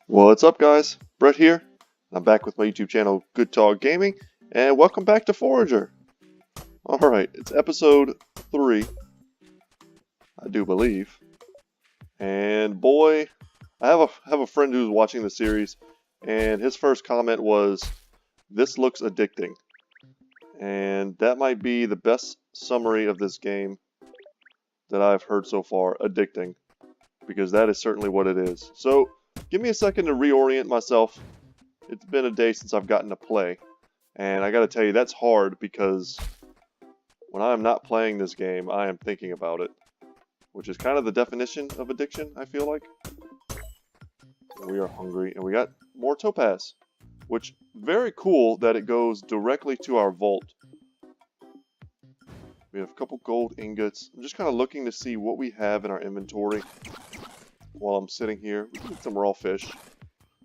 What's up, guys? Brett here. I'm back with my YouTube channel, Good Talk Gaming, and welcome back to Forager. Alright, it's episode 3, I do believe. And boy, I have a friend who's watching the series, and his first comment was, "This looks addicting." And that might be the best summary of this game that I've heard so far, addicting. Because that is certainly what it is. So, give me a second to reorient myself. It's been a day since I've gotten to play. And I gotta tell you, that's hard because when I'm not playing this game, I am thinking about it. Which is kind of the definition of addiction, I feel like. We are hungry, and we got more topaz. Which, very cool that it goes directly to our vault. We have a couple gold ingots. I'm just kind of looking to see what we have in our inventory. While I'm sitting here, we can get some raw fish.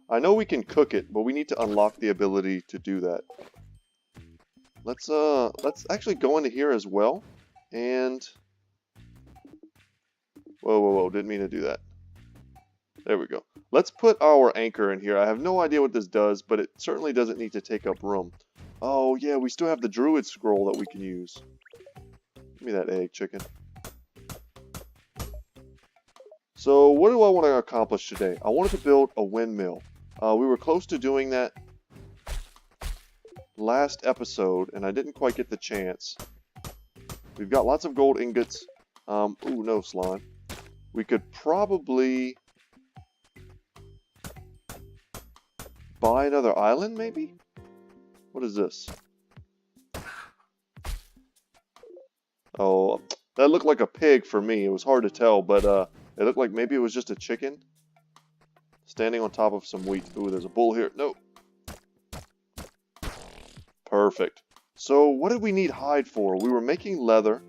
I know we can cook it, but we need to unlock the ability to do that. Let's actually go into here as well. And whoa, didn't mean to do that. There we go. Let's put our anchor in here. I have no idea what this does, but it certainly doesn't need to take up room. Oh yeah, we still have the druid scroll that we can use. Give me that egg, chicken. So what do I want to accomplish today? I wanted to build a windmill. We were close to doing that last episode, and I didn't quite get the chance. We've got lots of gold ingots. Ooh, no slime. We could probably buy another island, maybe? What is this? Oh, that looked like a pig for me. It was hard to tell, but it looked like maybe it was just a chicken standing on top of some wheat. Ooh, there's a bull here. No. Perfect. So what did we need hide for? We were making leather.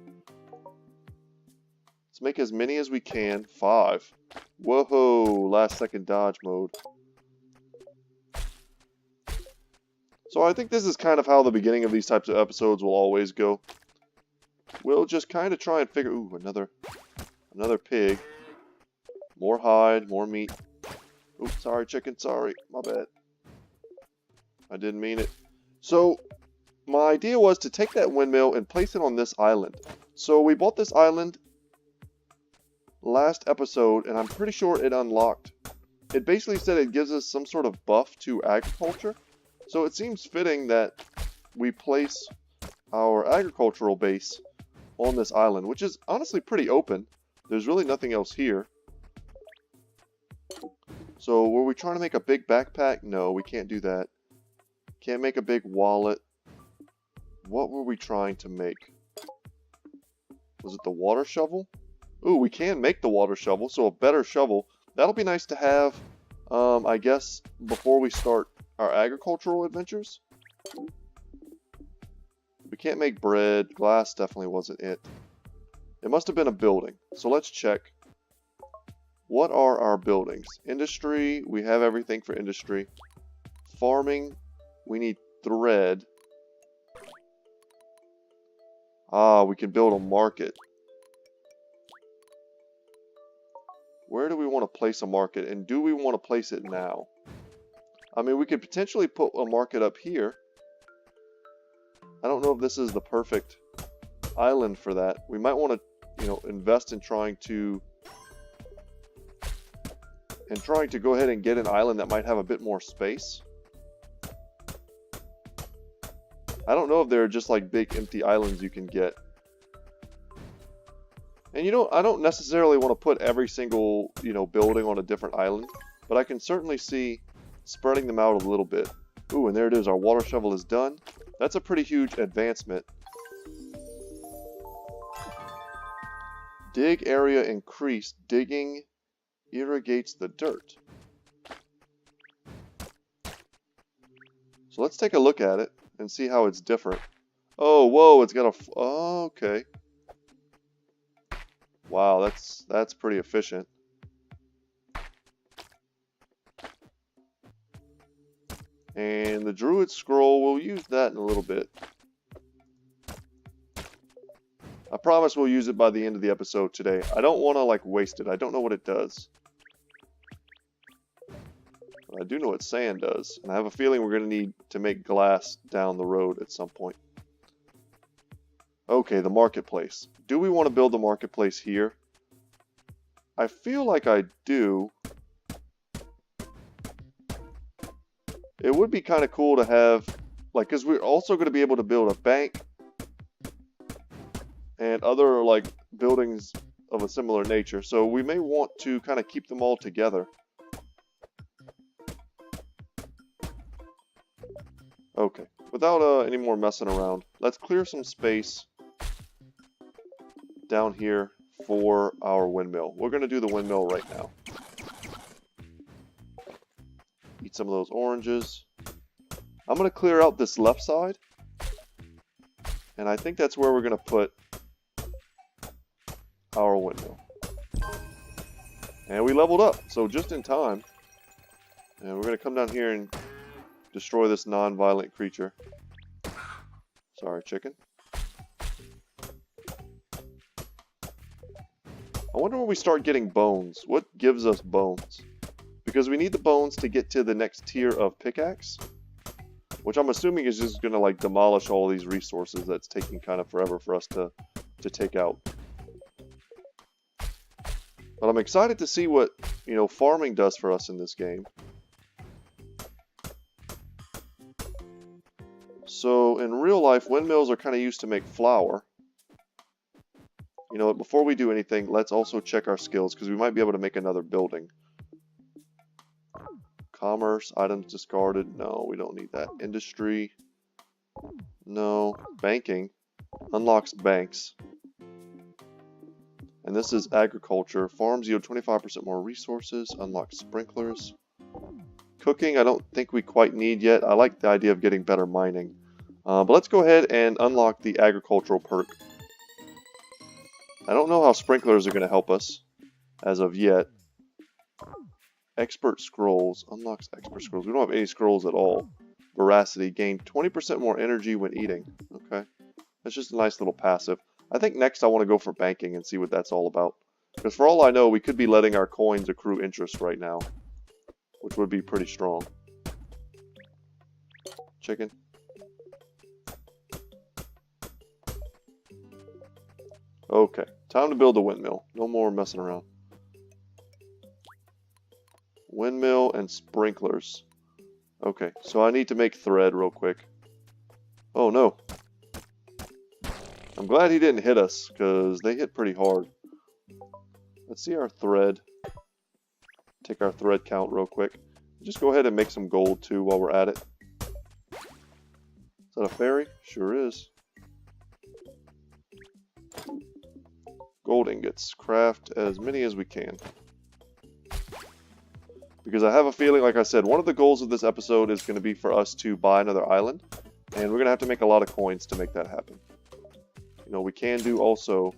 Let's make as many as we can. 5. Whoa, last second dodge mode. So I think this is kind of how the beginning of these types of episodes will always go. We'll just kind of try and figure... Ooh, another pig. More hide, more meat. Oops, sorry chicken, sorry. My bad. I didn't mean it. So, my idea was to take that windmill and place it on this island. So we bought this island last episode, and I'm pretty sure it unlocked. It basically said it gives us some sort of buff to agriculture. So it seems fitting that we place our agricultural base on this island, which is honestly pretty open. There's really nothing else here. So, were we trying to make a big backpack? No, we can't do that. Can't make a big wallet. What were we trying to make? Was it the water shovel? Ooh, we can make the water shovel, so a better shovel. That'll be nice to have, I guess, before we start our agricultural adventures. We can't make bread. Glass definitely wasn't it. It must have been a building. So let's check. What are our buildings? Industry, we have everything for industry. Farming, we need thread. Ah, we can build a market. Where do we want to place a market? And do we want to place it now? I mean, we could potentially put a market up here. I don't know if this is the perfect island for that. We might want to, invest in trying to go ahead and get an island that might have a bit more space. I don't know if there are just like big empty islands you can get. And I don't necessarily want to put every single, building on a different island, but I can certainly see spreading them out a little bit. Ooh, and there it is. Our water shovel is done. That's a pretty huge advancement. Dig area increased. Digging irrigates the dirt. So let's take a look at it and see how it's different. Oh, whoa, it's got a... Oh, okay. Wow, that's pretty efficient. And the druid scroll, we'll use that in a little bit. I promise we'll use it by the end of the episode today. I don't want to, waste it. I don't know what it does. But I do know what sand does. And I have a feeling we're going to need to make glass down the road at some point. Okay, the marketplace. Do we want to build the marketplace here? I feel like I do. It would be kind of cool to have, like, because we're also going to be able to build a bank and other, like, buildings of a similar nature. So we may want to kind of keep them all together. Okay, without any more messing around, let's clear some space down here for our windmill. We're going to do the windmill right now. Eat some of those oranges. I'm going to clear out this left side. And I think that's where we're going to put our windmill. And we leveled up, so just in time. And we're going to come down here and destroy this non-violent creature. Sorry, chicken. I wonder when we start getting bones. What gives us bones? Because we need the bones to get to the next tier of pickaxe. Which I'm assuming is just going to like demolish all these resources that's taking kind of forever for us to take out. But I'm excited to see what, you know, farming does for us in this game. So in real life, windmills are kind of used to make flour. You know, before we do anything, let's also check our skills because we might be able to make another building. Commerce, items discarded. No, we don't need that. Industry. No. Banking. Unlocks banks. And this is agriculture. Farms yield 25% more resources. Unlocks sprinklers. Cooking, I don't think we quite need yet. I like the idea of getting better mining. But let's go ahead and unlock the agricultural perk. I don't know how sprinklers are going to help us as of yet. Expert scrolls. Unlocks expert scrolls. We don't have any scrolls at all. Veracity. Gain 20% more energy when eating. Okay. That's just a nice little passive. I think next I want to go for banking and see what that's all about. Because for all I know, we could be letting our coins accrue interest right now. Which would be pretty strong. Chicken. Okay. Time to build a windmill. No more messing around. Windmill and sprinklers. Okay, so I need to make thread real quick. Oh no. I'm glad he didn't hit us, because they hit pretty hard. Let's see our thread. Take our thread count real quick. Just go ahead and make some gold too while we're at it. Is that a fairy? Sure is. Gold ingots. Craft as many as we can. Because I have a feeling, like I said, one of the goals of this episode is going to be for us to buy another island. And we're going to have to make a lot of coins to make that happen. You know, we can do also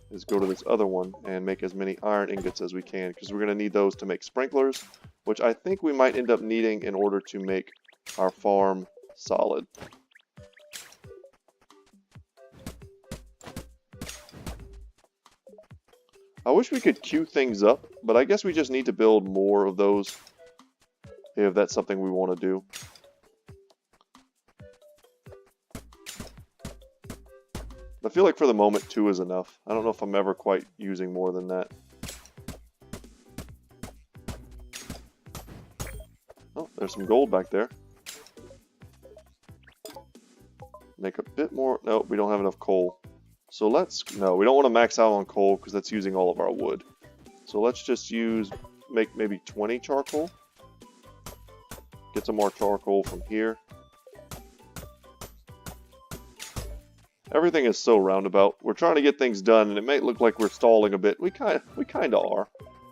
is go to this other one and make as many iron ingots as we can. Because we're going to need those to make sprinklers. Which I think we might end up needing in order to make our farm solid. I wish we could queue things up, but I guess we just need to build more of those if that's something we want to do. I feel like for the moment 2 is enough. I don't know if I'm ever quite using more than that. Oh, there's some gold back there. Make a bit more. No, we don't have enough coal. So no, we don't want to max out on coal because that's using all of our wood. So let's just make maybe 20 charcoal. Get some more charcoal from here. Everything is so roundabout. We're trying to get things done and it may look like we're stalling a bit. We kind of are,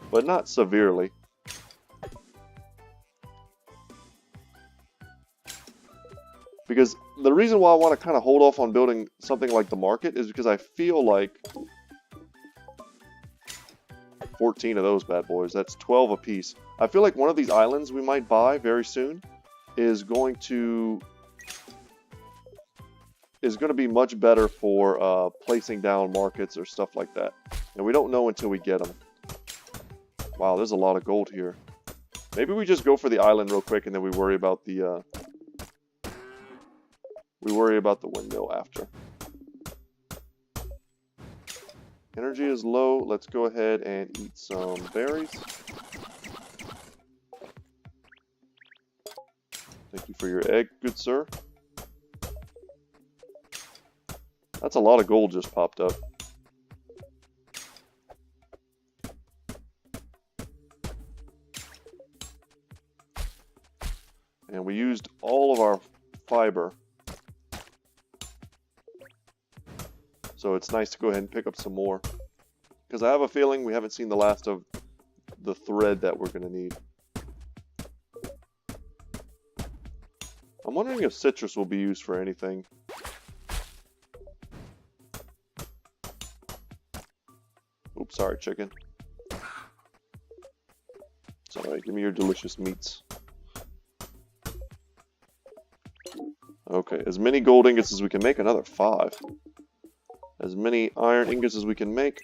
but not severely. Because the reason why I want to kind of hold off on building something like the market is because I feel like 14 of those bad boys, that's 12 apiece. I feel like one of these islands we might buy very soon is going to be much better for placing down markets or stuff like that. And we don't know until we get them. Wow, there's a lot of gold here. Maybe we just go for the island real quick and then we worry about the windmill after. Energy is low. Let's go ahead and eat some berries. Thank you for your egg, good sir. That's a lot of gold just popped up. And we used all of our fiber. So it's nice to go ahead and pick up some more. Because I have a feeling we haven't seen the last of the thread that we're going to need. I'm wondering if citrus will be used for anything. Oops, sorry, chicken. It's alright, give me your delicious meats. Okay, as many gold ingots as we can make, another 5. As many iron ingots as we can make.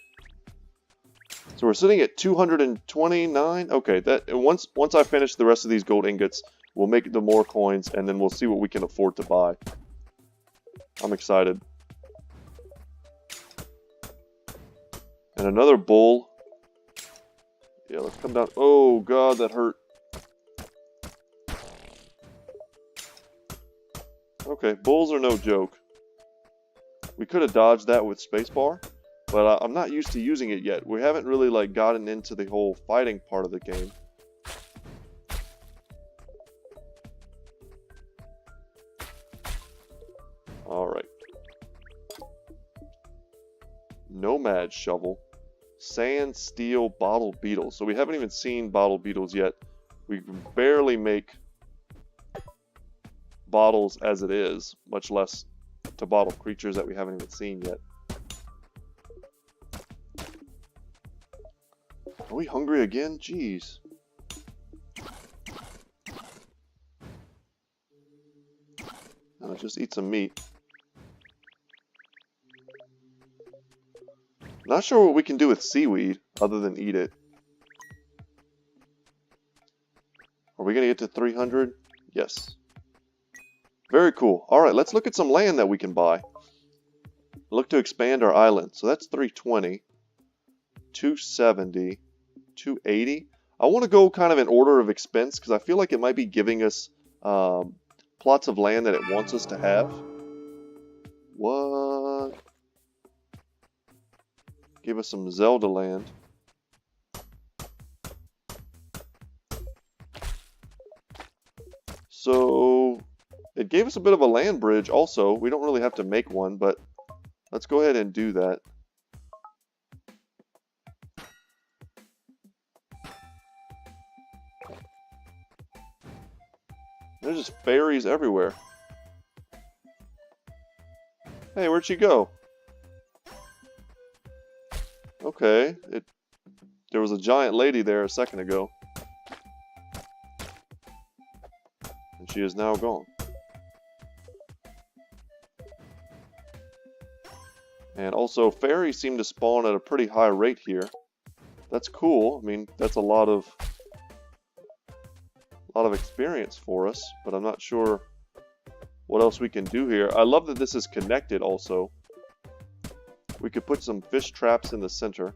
So we're sitting at 229. Okay, that once I finish the rest of these gold ingots, we'll make the more coins, and then we'll see what we can afford to buy. I'm excited. And another bull. Yeah, let's come down. Oh god, that hurt. Okay, bulls are no joke. We could have dodged that with spacebar, but I'm not used to using it yet. We haven't really like gotten into the whole fighting part of the game. Alright. Nomad shovel. Sand, steel, bottle beetles. So we haven't even seen bottle beetles yet. We can barely make bottles as it is, much less to bottle creatures that we haven't even seen yet. Are we hungry again? Jeez. No, just eat some meat. Not sure what we can do with seaweed other than eat it. Are we going to get to 300? Yes. Very cool. Alright, let's look at some land that we can buy. Look to expand our island. So that's 320, 270, 280. I want to go kind of in order of expense because I feel like it might be giving us plots of land that it wants us to have. What? Give us some Zelda land. So it gave us a bit of a land bridge also. We don't really have to make one, but let's go ahead and do that. There's just fairies everywhere. Hey, where'd she go? Okay, there was a giant lady there a second ago. And she is now gone. And also, fairies seem to spawn at a pretty high rate here. That's cool. I mean, that's a lot of experience for us, but I'm not sure what else we can do here. I love that this is connected also. We could put some fish traps in the center.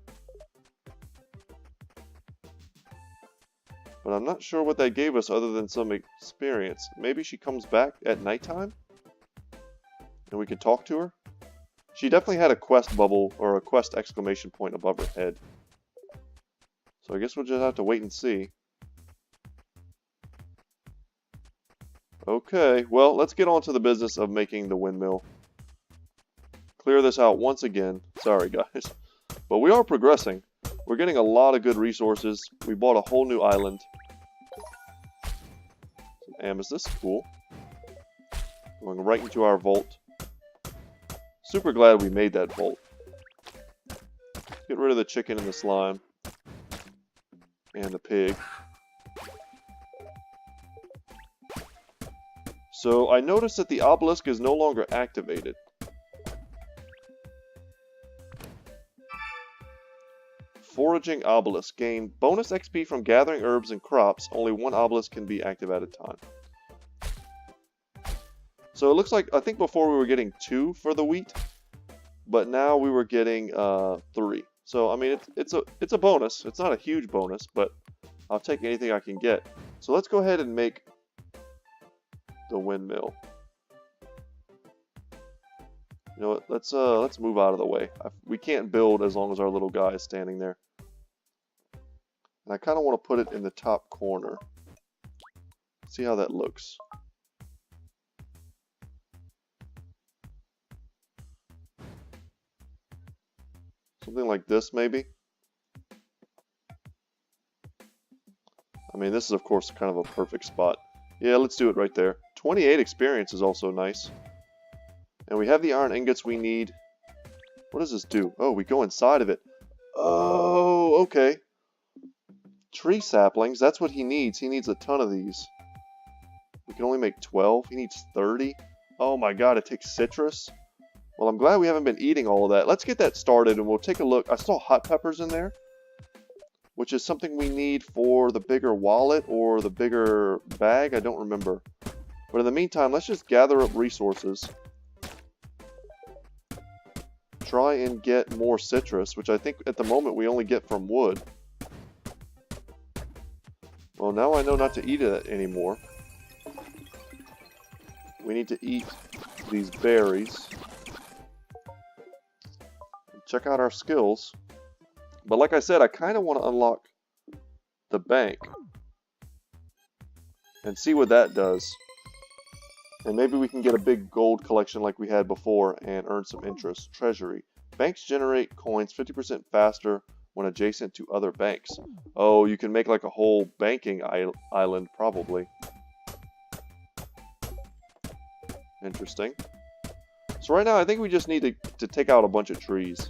But I'm not sure what that gave us other than some experience. Maybe she comes back at nighttime? And we can talk to her? She definitely had a quest bubble or a quest exclamation point above her head. So I guess we'll just have to wait and see. Okay, well, let's get on to the business of making the windmill. Clear this out once again. Sorry, guys. But we are progressing. We're getting a lot of good resources. We bought a whole new island. Some amethyst, cool. Going right into our vault. Super glad we made that vault. Get rid of the chicken and the slime. And the pig. So I noticed that the obelisk is no longer Foraging obelisk. Gain bonus XP from gathering herbs and crops. Only one obelisk can be active at a time. So it looks like, I think before we were getting 2 for the wheat, but now we were getting 3. So I mean, it's a bonus. It's not a huge bonus, but I'll take anything I can get. So let's go ahead and make the windmill. You know what? Let's move out of the way. We can't build as long as our little guy is standing there. And I kind of want to put it in the top corner. See how that looks. Something like this, maybe. I mean, this is, of course, kind of a perfect spot. Yeah, let's do it right there. 28 experience is also nice. And we have the iron ingots we need. What does this do? Oh, we go inside of it. Oh, okay. Tree saplings, that's what he needs. He needs a ton of these. We can only make 12. He needs 30. Oh my god, it takes citrus. Well, I'm glad we haven't been eating all of that. Let's get that started and we'll take a look. I saw hot peppers in there, which is something we need for the bigger wallet or the bigger bag. I don't remember. But in the meantime, let's just gather up resources. Try and get more citrus, which I think at the moment we only get from wood. Well, now I know not to eat it anymore. We need to eat these berries. Check out our skills. But like I said, I kind of want to unlock the bank and see what that does. And maybe we can get a big gold collection like we had before and earn some interest. Treasury. Banks generate coins 50% faster when adjacent to other banks. Oh, you can make like a whole banking island probably. Interesting. So right now I think we just need to take out a bunch of trees.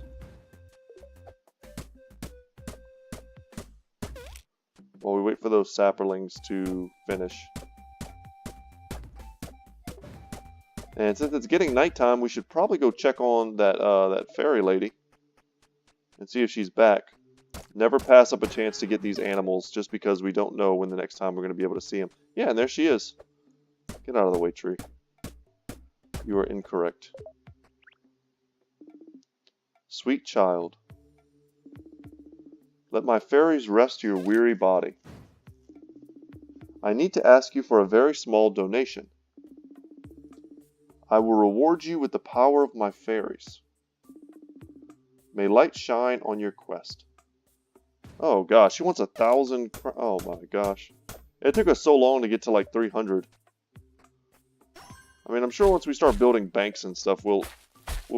While we wait for those saplings to finish. And since it's getting nighttime, we should probably go check on that fairy lady and see if she's back. Never pass up a chance to get these animals just because we don't know when the next time we're going to be able to see them. Yeah, and there she is. Get out of the way, tree. You are incorrect. Sweet child. Let my fairies rest your weary body. I need to ask you for a very small donation. I will reward you with the power of my fairies. May light shine on your quest. Oh gosh, she wants 1,000. Oh my gosh. It took us so long to get to like 300. I mean, I'm sure once we start building banks and stuff, we'll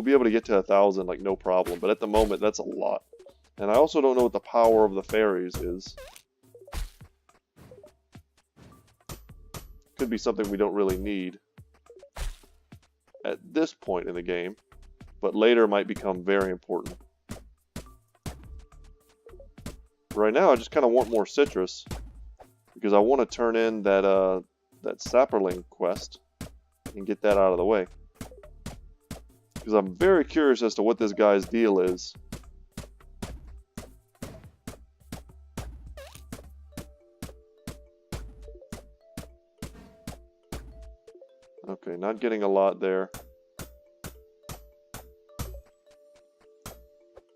be able to get to 1,000 like no problem. But at the moment, that's a lot. And I also don't know what the power of the fairies is. Could be something we don't really need at this point in the game, but later might become very important. Right now, I just kind of want more citrus because I want to turn in that sapling quest and get that out of the way. Because I'm very curious as to what this guy's deal is. Okay, not getting a lot there.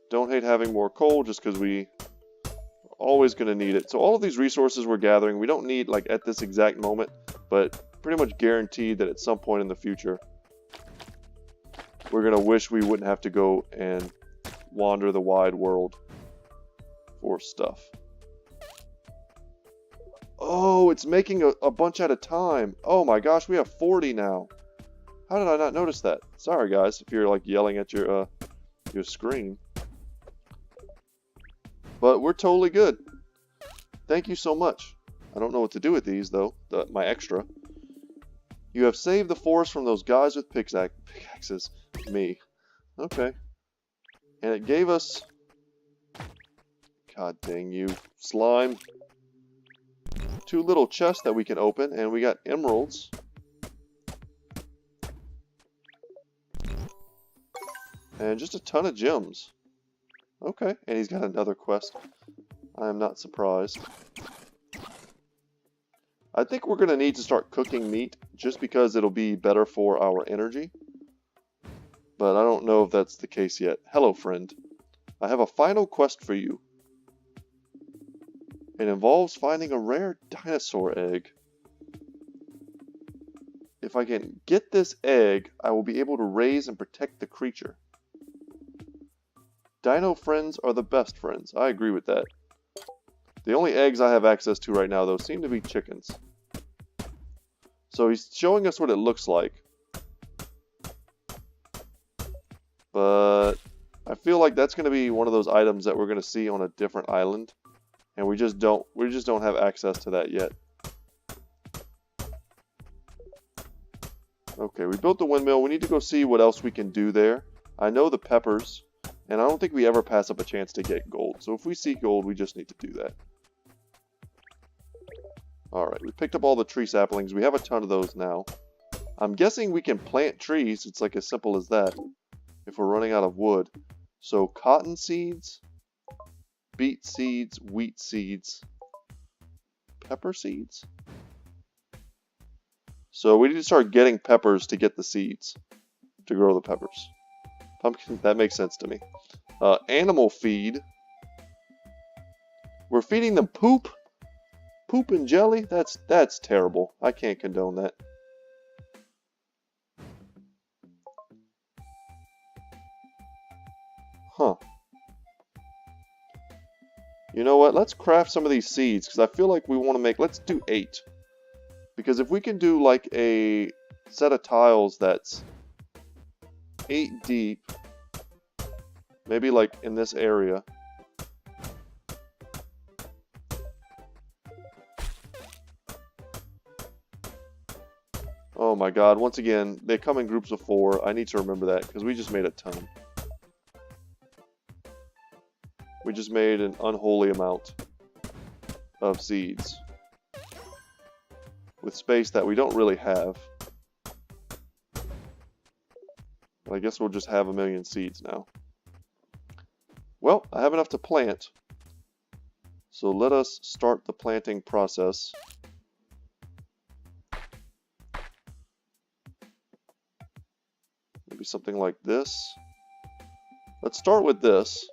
Don't hate having more coal just because we are always going to need it. So all of these resources we're gathering, we don't need like at this exact moment, but pretty much guaranteed that at some point in the future, we're going to wish we wouldn't have to go and wander the wide world for stuff. Oh, it's making a bunch at a time. Oh my gosh, we have 40 now. How did I not notice that? Sorry guys, if you're like yelling at your screen. But we're totally good. Thank you so much. I don't know what to do with these though, my extra. You have saved the forest from those guys with pickaxes. Me. Okay. And it gave us... God dang you, slime. 2 little chests that we can open, and we got emeralds. And just a ton of gems. Okay, and he's got another quest. I am not surprised. I think we're going to need to start cooking meat just because it'll be better for our energy. But I don't know if that's the case yet. Hello, friend. I have a final quest for you. It involves finding a rare dinosaur egg. If I can get this egg, I will be able to raise and protect the creature. Dino friends are the best friends. I agree with that. The only eggs I have access to right now, though, seem to be chickens. So he's showing us what it looks like. But I feel like that's going to be one of those items that we're going to see on a different island. And we just don't have access to that yet. Okay, we built the windmill. We need to go see what else we can do there. I know the peppers. And I don't think we ever pass up a chance to get gold. So if we see gold, we just need to do that. Alright, we picked up all the tree saplings. We have a ton of those now. I'm guessing we can plant trees. It's like as simple as that. If we're running out of wood. So cotton seeds, beet seeds, wheat seeds, pepper seeds. So we need to start getting peppers to get the seeds. To grow the peppers. Pumpkin, that makes sense to me. Animal feed. We're feeding them poop? Poop and jelly? That's terrible. I can't condone that. Huh. You know what? Let's craft some of these seeds, because I feel like we want to make... Let's do 8. Because if we can do like a set of tiles that's 8 deep, maybe like in this area. Oh my god, once again, they come in groups of 4. I need to remember that, because we just made a ton. We just made an unholy amount of seeds. With space that we don't really have. I guess we'll just have 1,000,000 seeds now. Well, I have enough to plant. So let us start the planting process. Maybe something like this. Let's start with this.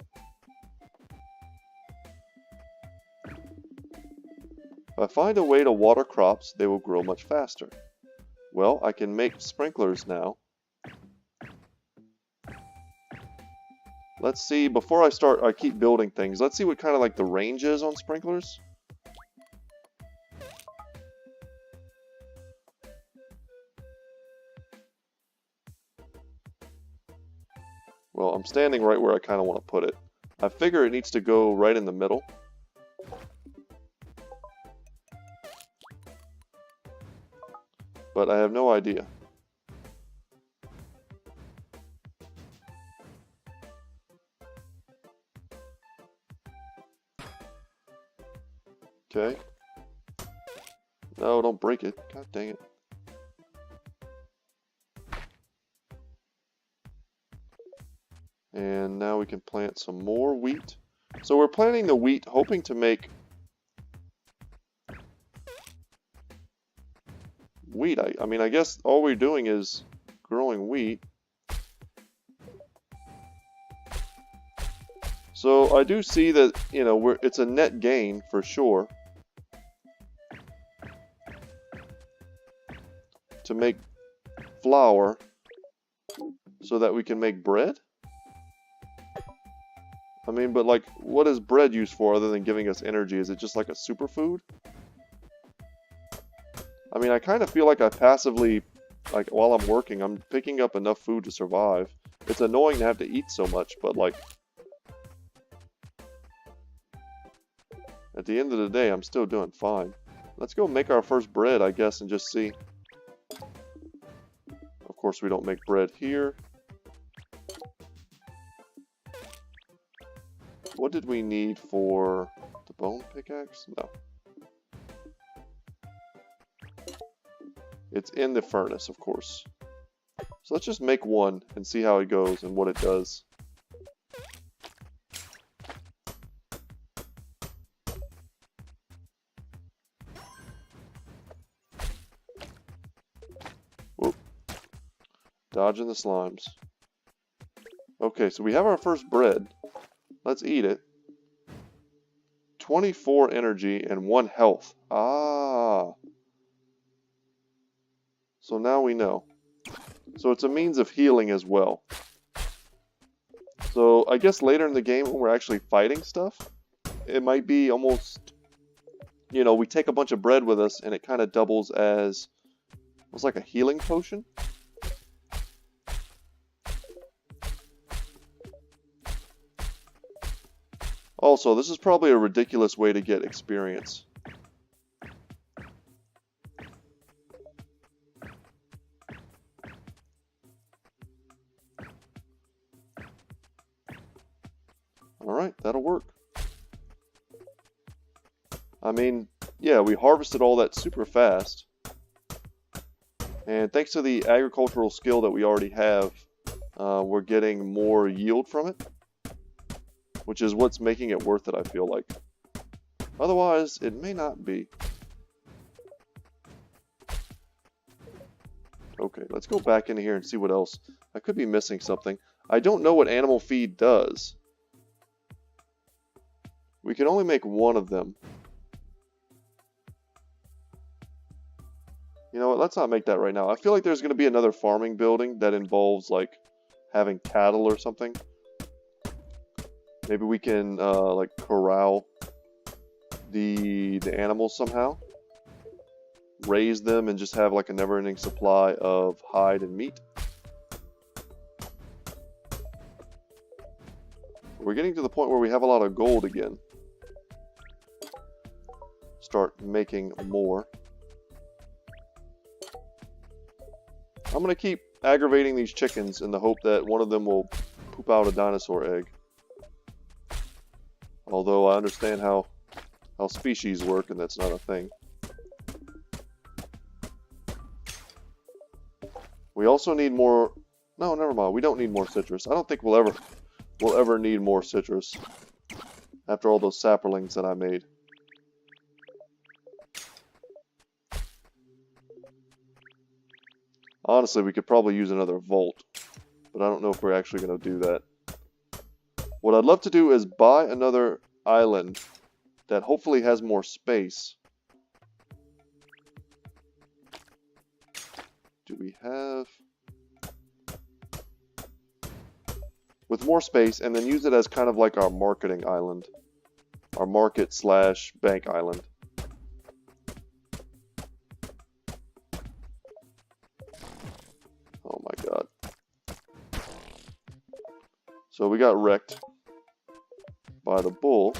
If I find a way to water crops, they will grow much faster. Well, I can make sprinklers now. Let's see, before I keep building things, let's see what kind of like the range is on sprinklers. Well, I'm standing right where I kind of want to put it. I figure it needs to go right in the middle. But I have no idea. Okay. No, don't break it. God dang it. And now we can plant some more wheat. So we're planting the wheat, hoping to make wheat. I mean, I guess all we're doing is growing wheat. So I do see that, you know, it's a net gain for sure. To make flour so that we can make bread? I mean, but like, what is bread used for other than giving us energy? Is it just like a superfood? I mean, I kind of feel like I passively, like, while I'm working, I'm picking up enough food to survive. It's annoying to have to eat so much, but like, at the end of the day, I'm still doing fine. Let's go make our first bread, I guess, and just see. Of course, we don't make bread here. What did we need for the bone pickaxe? No. It's in the furnace, of course. So let's just make one and see how it goes and what it does. Dodging the slimes. Okay, so we have our first bread. Let's eat it. 24 energy and 1 health. Ah. So now we know. So it's a means of healing as well. So I guess later in the game when we're actually fighting stuff, it might be almost, you know, we take a bunch of bread with us and it kind of doubles as, almost like a healing potion. Also, this is probably a ridiculous way to get experience. Alright, that'll work. I mean, yeah, we harvested all that super fast. And thanks to the agricultural skill that we already have, we're getting more yield from it. Which is what's making it worth it, I feel like. Otherwise, it may not be. Okay, let's go back into here and see what else. I could be missing something. I don't know what animal feed does. We can only make one of them. You know what, let's not make that right now. I feel like there's going to be another farming building that involves, like, having cattle or something. Maybe we can, like, corral the animals somehow. Raise them and just have, like, a never-ending supply of hide and meat. We're getting to the point where we have a lot of gold again. Start making more. I'm going to keep aggravating these chickens in the hope that one of them will poop out a dinosaur egg. Although I understand how species work, and that's not a thing. We also need more... No, never mind. We don't need more citrus. I don't think we'll ever need more citrus after all those saplings that I made. Honestly, we could probably use another vault, but I don't know if we're actually going to do that. What I'd love to do is buy another island that hopefully has more space. Do we have... With more space, and then use it as kind of like our marketing island. Our market slash bank island. Oh my god. So we got wrecked by the bull.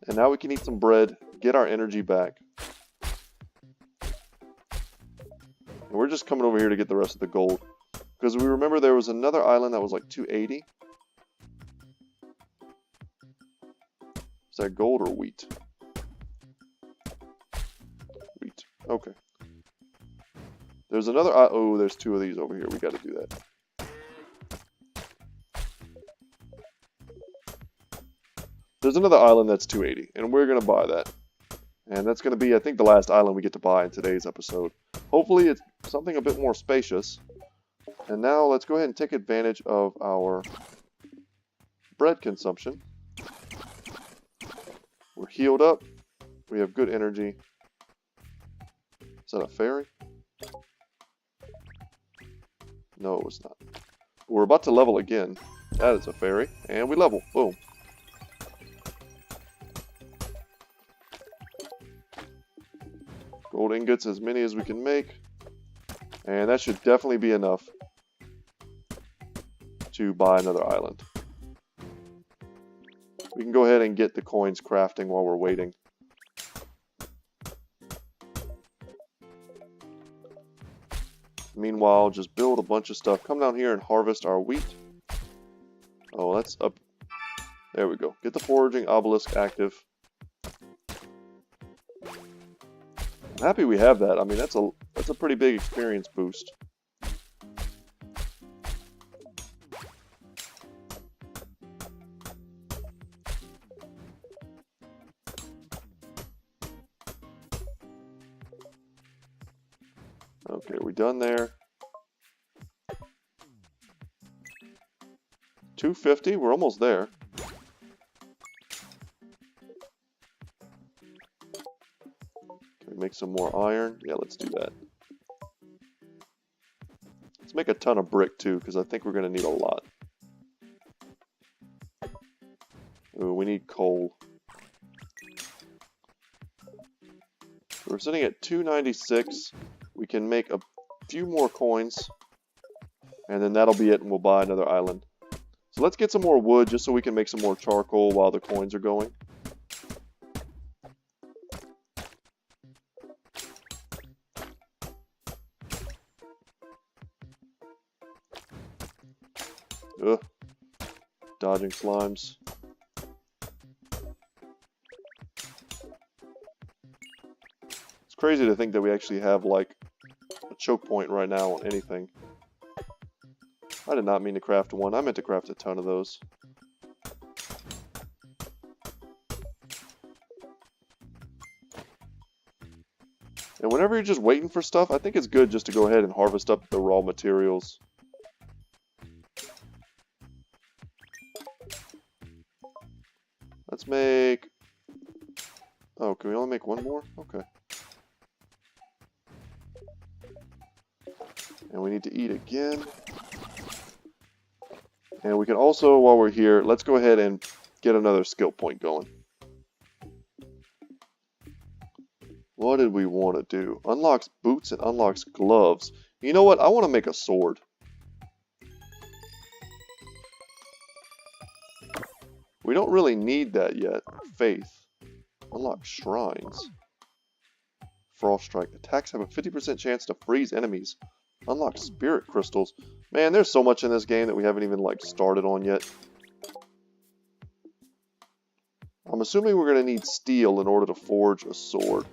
And now we can eat some bread, get our energy back. And we're just coming over here to get the rest of the gold. Because we remember there was another island that was like 280. Is that gold or wheat? Wheat. Okay. There's another... oh, there's 2 of these over here. We got to do that. There's another island that's 280, and we're going to buy that. And that's going to be, I think, the last island we get to buy in today's episode. Hopefully it's something a bit more spacious. And now let's go ahead and take advantage of our bread consumption. We're healed up. We have good energy. Is that a fairy? No, it was not. We're about to level again. That is a fairy. And we level. Boom. Gold ingots, as many as we can make. And that should definitely be enough to buy another island. We can go ahead and get the coins crafting while we're waiting. Meanwhile, just build a bunch of stuff. Come down here and harvest our wheat. Oh, that's up. There we go. Get the foraging obelisk active. I'm happy we have that. I mean, that's a pretty big experience boost. Okay, are we done there? 250? We're almost there. Can we make some more iron? Yeah, let's do that. Let's make a ton of brick too, because I think we're going to need a lot. Ooh, we need coal. We're sitting at 296. We can make a few more coins. And then that'll be it, and we'll buy another island. So let's get some more wood, just so we can make some more charcoal while the coins are going. Ugh. Dodging slimes. It's crazy to think that we actually have, like, a choke point right now on anything. I did not mean to craft one. I meant to craft a ton of those. And whenever you're just waiting for stuff, I think it's good just to go ahead and harvest up the raw materials. Let's make... Oh, can we only make one more? Okay. And we need to eat again. And we can also, while we're here, let's go ahead and get another skill point going. What did we want to do? Unlocks boots and unlocks gloves. You know what? I want to make a sword. We don't really need that yet. Faith. Unlock shrines. Frost strike. Attacks have a 50% chance to freeze enemies. Unlock spirit crystals. Man, there's so much in this game that we haven't even, like, started on yet. I'm assuming we're going to need steel in order to forge a sword.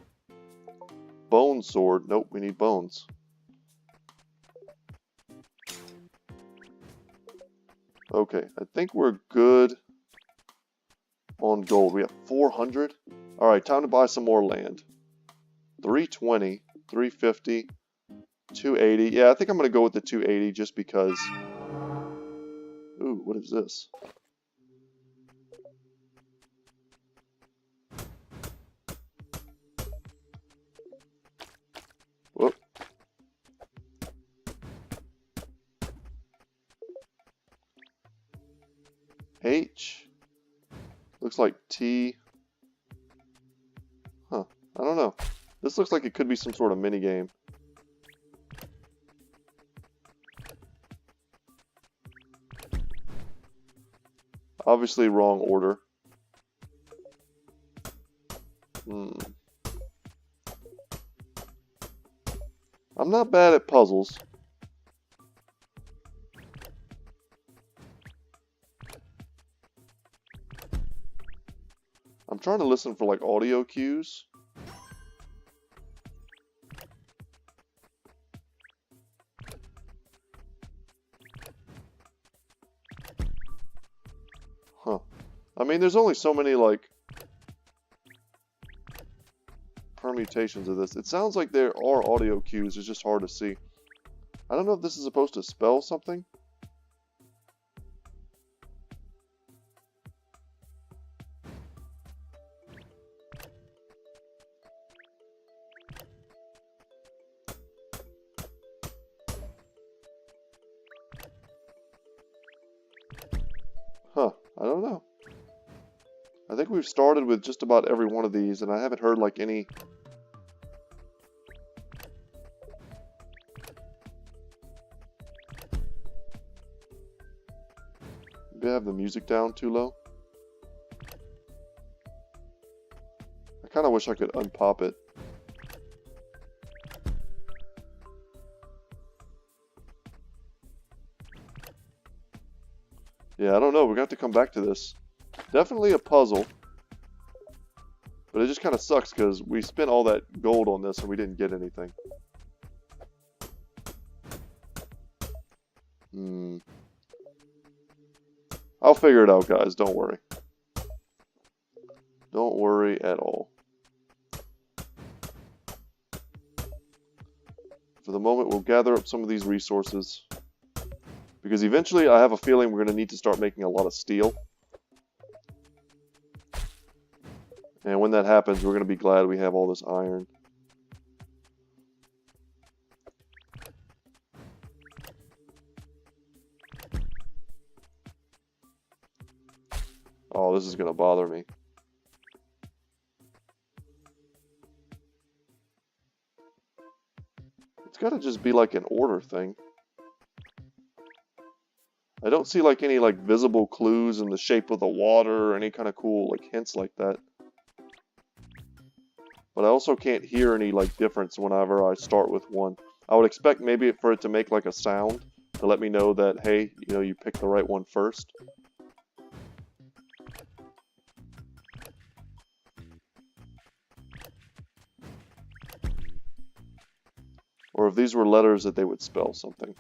Bone sword. Nope, we need bones. Okay, I think we're good on gold. We have 400. Alright, time to buy some more land. 320, 350, 280. Yeah, I think I'm going to go with the 280 just because... Ooh, what is this? Whoop. H. Looks like T. Huh. I don't know. This looks like it could be some sort of mini game. Obviously wrong order. I'm not bad at puzzles. I'm trying to listen for like audio cues. Huh. I mean, there's only so many like permutations of this. It sounds like there are audio cues, it's just hard to see. I don't know if this is supposed to spell something. Huh, I don't know. I think we've started with just about every one of these, and I haven't heard like any... Maybe I have the music down too low. I kind of wish I could unpop it. Yeah, I don't know. We're going to have to come back to this. Definitely a puzzle. But it just kind of sucks because we spent all that gold on this and we didn't get anything. I'll figure it out, guys. Don't worry. Don't worry at all. For the moment, we'll gather up some of these resources. Because eventually I have a feeling we're going to need to start making a lot of steel. And when that happens, we're going to be glad we have all this iron. Oh, this is going to bother me. It's got to just be like an order thing. I don't see like any like visible clues in the shape of the water or any kind of cool like hints like that. But I also can't hear any like difference whenever I start with one. I would expect maybe for it to make like a sound to let me know that, hey, you know, you picked the right one first. Or if these were letters that they would spell something.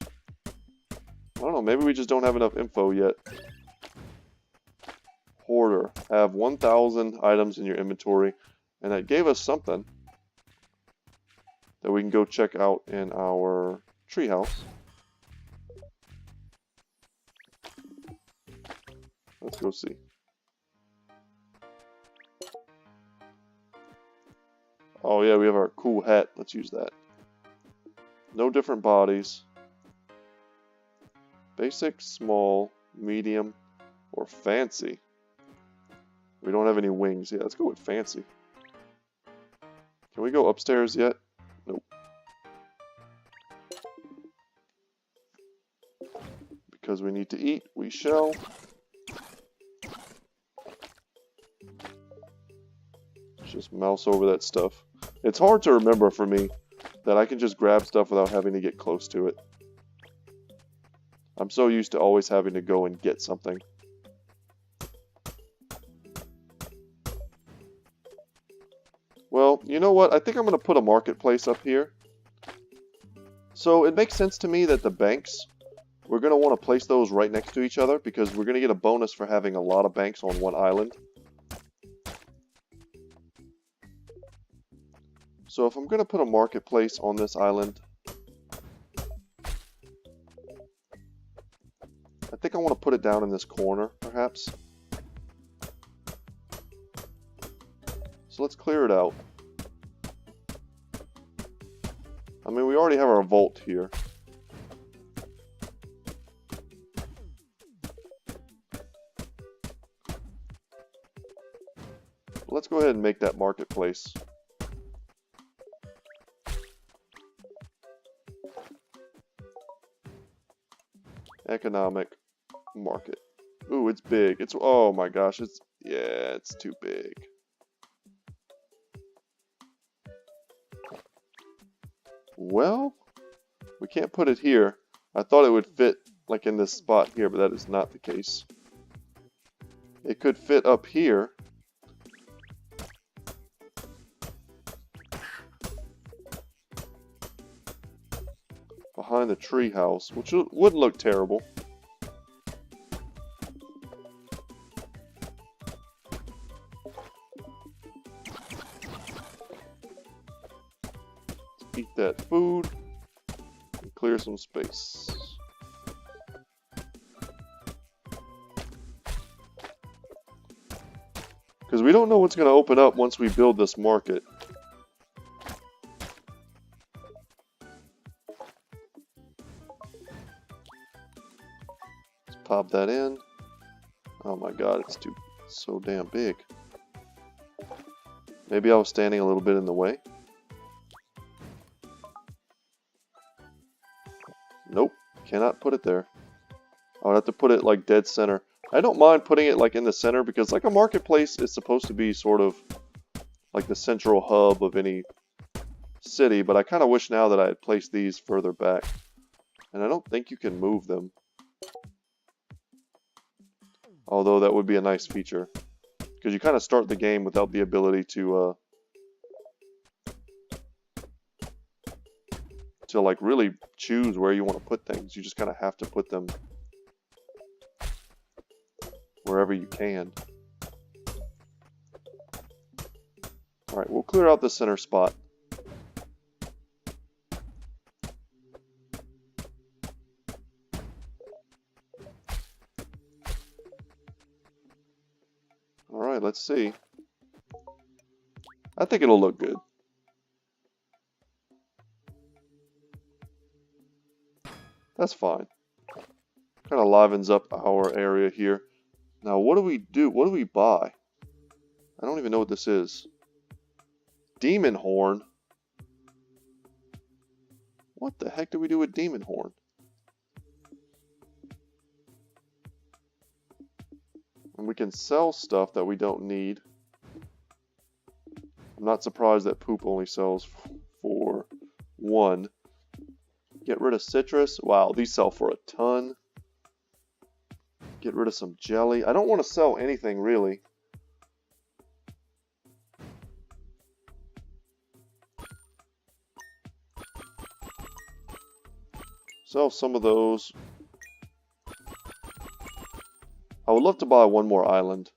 I don't know, maybe we just don't have enough info yet. Hoarder. Have 1,000 items in your inventory. And that gave us something that we can go check out in our treehouse. Let's go see. Oh yeah, we have our cool hat. Let's use that. No different bodies. Basic, small, medium, or fancy. We don't have any wings. Yeah, let's go with fancy. Can we go upstairs yet? Nope. Because we need to eat, we shall. Let's just mouse over that stuff. It's hard to remember for me that I can just grab stuff without having to get close to it. I'm so used to always having to go and get something. Well, you know what? I think I'm going to put a marketplace up here. So it makes sense to me that the banks, we're going to want to place those right next to each other because we're going to get a bonus for having a lot of banks on one island. So if I'm going to put a marketplace on this island, I think I want to put it down in this corner, perhaps. So let's clear it out. I mean, we already have our vault here. Let's go ahead and make that marketplace. Economic market. Ooh, it's big. It's, oh my gosh, it's, yeah, it's too big. Well, we can't put it here. I thought it would fit like in this spot here, but that is not the case. It could fit up here. Behind the tree house, which wouldn't look terrible. Let's eat that food and clear some space. Because we don't know what's going to open up once we build this market. Pop that in. Oh my god, it's so damn big. Maybe I was standing a little bit in the way. Nope, cannot put it there. I would have to put it like dead center. I don't mind putting it like in the center because like a marketplace is supposed to be sort of like the central hub of any city, but I kind of wish now that I had placed these further back. And I don't think you can move them. Although that would be a nice feature. Because you kind of start the game without the ability to like really choose where you want to put things. You just kind of have to put them wherever you can. Alright, we'll clear out the center spot. let's see. I think it'll look good. That's fine. Kind of livens up our area here. Now, what do we do? What do we buy? I don't even know what this is. Demon Horn? What the heck do we do with Demon Horn? And we can sell stuff that we don't need. I'm not surprised that poop only sells for 1. Get rid of citrus. Wow, these sell for a ton. Get rid of some jelly. I don't want to sell anything really. Sell some of those. I would love to buy one more island.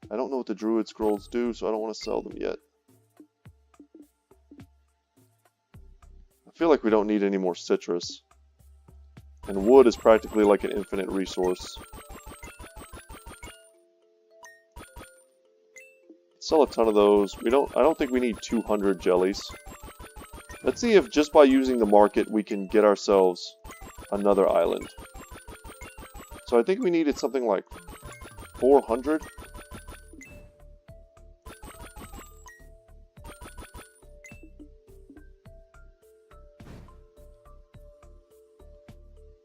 I don't know what the Druid Scrolls do, so I don't want to sell them yet. I feel like we don't need any more citrus. And wood is practically like an infinite resource. Sell a ton of those. I don't think we need 200 jellies. Let's see if just by using the market we can get ourselves another island. So I think we needed something like 400.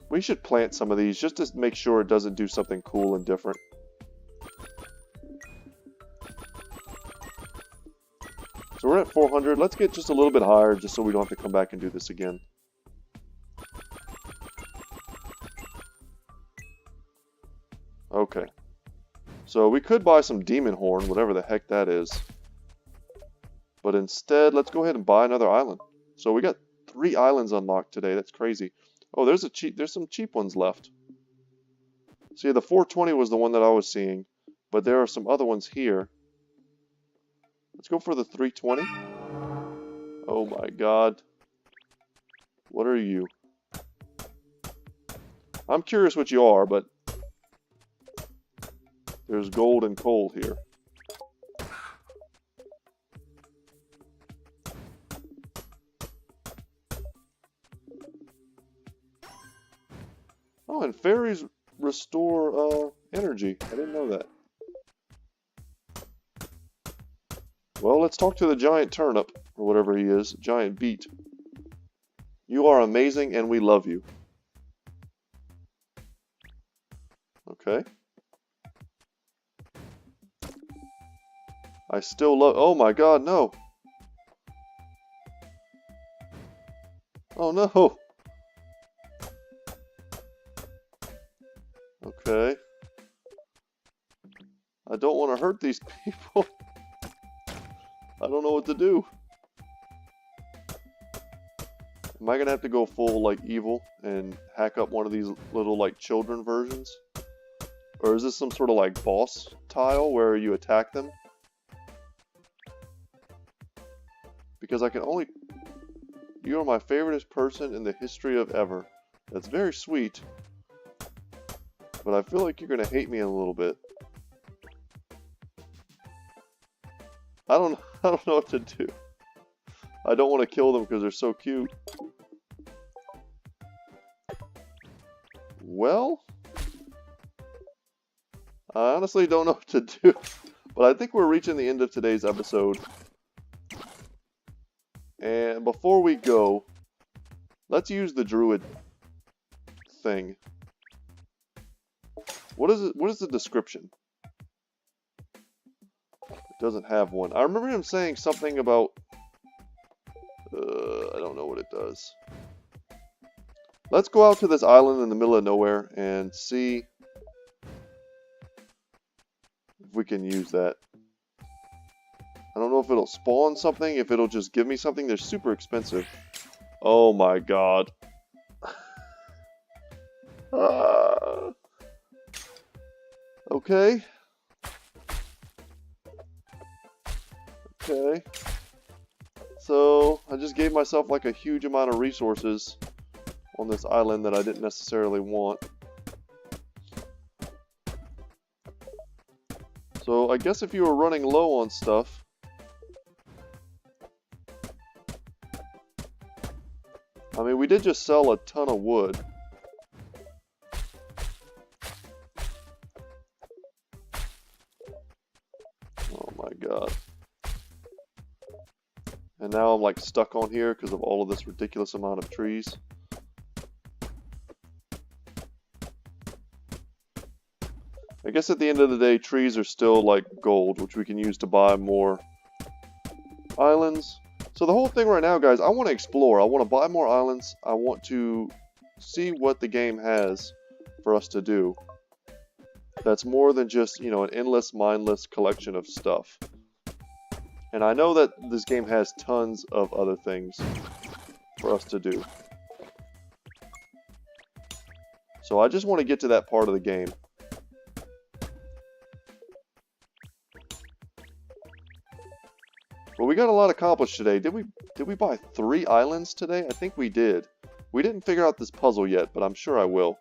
We should plant some of these just to make sure it doesn't do something cool and different. So we're at 400. Let's get just a little bit higher just so we don't have to come back and do this again. Okay. So we could buy some Demon Horn, whatever the heck that is. But instead, let's go ahead and buy another island. So we got 3 islands unlocked today. That's crazy. Oh, there's some cheap ones left. See, the 420 was the one that I was seeing, but there are some other ones here. Let's go for the 320. Oh my god. What are you? I'm curious what you are, but there's gold and coal here. Oh, and fairies restore energy. I didn't know that. Well, let's talk to the giant turnip, or whatever he is, giant beet. You are amazing and we love you. Okay. I still love... Oh my god, no! Oh no! Okay. I don't want to hurt these people. I don't know what to do. Am I gonna have to go full like evil and hack up one of these little like children versions? Or is this some sort of like boss tile where you attack them? Because I can only... You are my favoriteest person in the history of ever. That's very sweet. But I feel like you're gonna hate me a little bit. I don't know what to do. I don't want to kill them because they're so cute. Well, I honestly don't know what to do. But I think we're reaching the end of today's episode. And before we go, let's use the druid thing. What is it? What is the description? It doesn't have one. I remember him saying something about... I don't know what it does. Let's go out to this island in the middle of nowhere and see if we can use that. I don't know if it'll spawn something, if it'll just give me something. They're super expensive. Oh my god. Okay. Okay. So, I just gave myself like a huge amount of resources on this island that I didn't necessarily want. So I guess if you were running low on stuff, I mean, we did just sell a ton of wood. Oh my god. And now I'm like stuck on here because of all of this ridiculous amount of trees. I guess at the end of the day, trees are still like gold, which we can use to buy more islands. So the whole thing right now, guys, I want to explore. I want to buy more islands. I want to see what the game has for us to do. That's more than just, you know, an endless, mindless collection of stuff. And I know that this game has tons of other things for us to do. So I just want to get to that part of the game. Well, we got a lot accomplished today. Did we buy 3 islands today? I think we did. We didn't figure out this puzzle yet, but I'm sure I will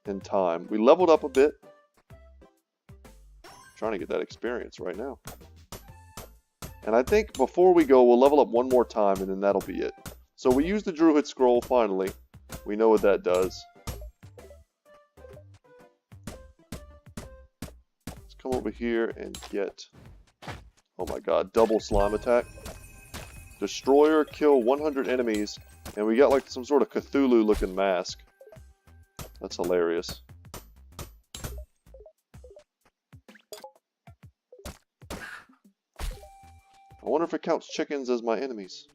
in time. We leveled up a bit. Trying to get that experience right now. And I think before we go, we'll level up one more time, and then that'll be it. So we used the Druid Scroll, finally. We know what that does. Let's come over here and get... Oh my god, double slime attack. Destroyer, kill 100 enemies, and we got like some sort of Cthulhu looking mask. That's hilarious. I wonder if it counts chickens as my enemies.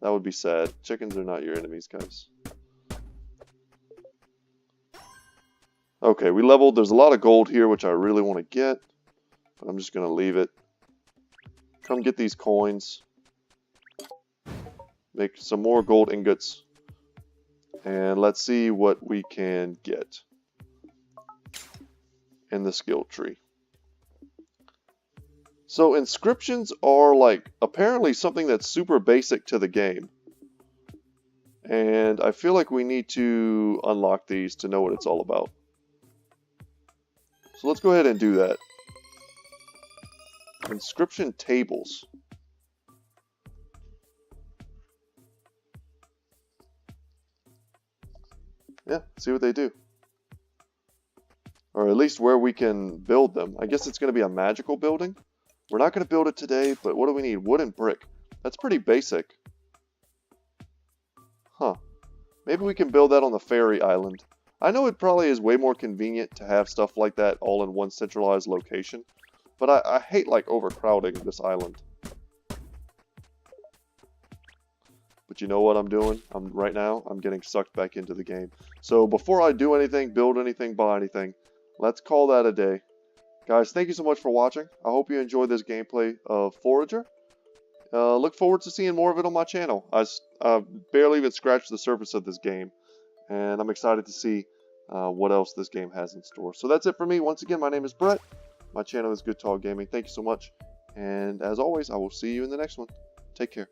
That would be sad. Chickens are not your enemies, guys. Okay, we leveled. There's a lot of gold here, which I really want to get, but I'm just going to leave it. Come get these coins. Make some more gold ingots. And let's see what we can get in the skill tree. So inscriptions are like apparently something that's super basic to the game. And I feel like we need to unlock these to know what it's all about. So let's go ahead and do that. Inscription tables. Yeah, see what they do. Or at least where we can build them. I guess it's going to be a magical building. We're not going to build it today, but what do we need? Wood and brick. That's pretty basic. Huh. Maybe we can build that on the fairy island. I know it probably is way more convenient to have stuff like that all in one centralized location. But I hate like overcrowding this island. But you know what I'm doing? Right now, I'm getting sucked back into the game. So before I do anything, build anything, buy anything, let's call that a day. Guys, thank you so much for watching. I hope you enjoyed this gameplay of Forager. Look forward to seeing more of it on my channel. I barely even scratched the surface of this game. And I'm excited to see what else this game has in store. So that's it for me. Once again, my name is Brett. My channel is Good Talk Gaming. Thank you so much. And as always, I will see you in the next one. Take care.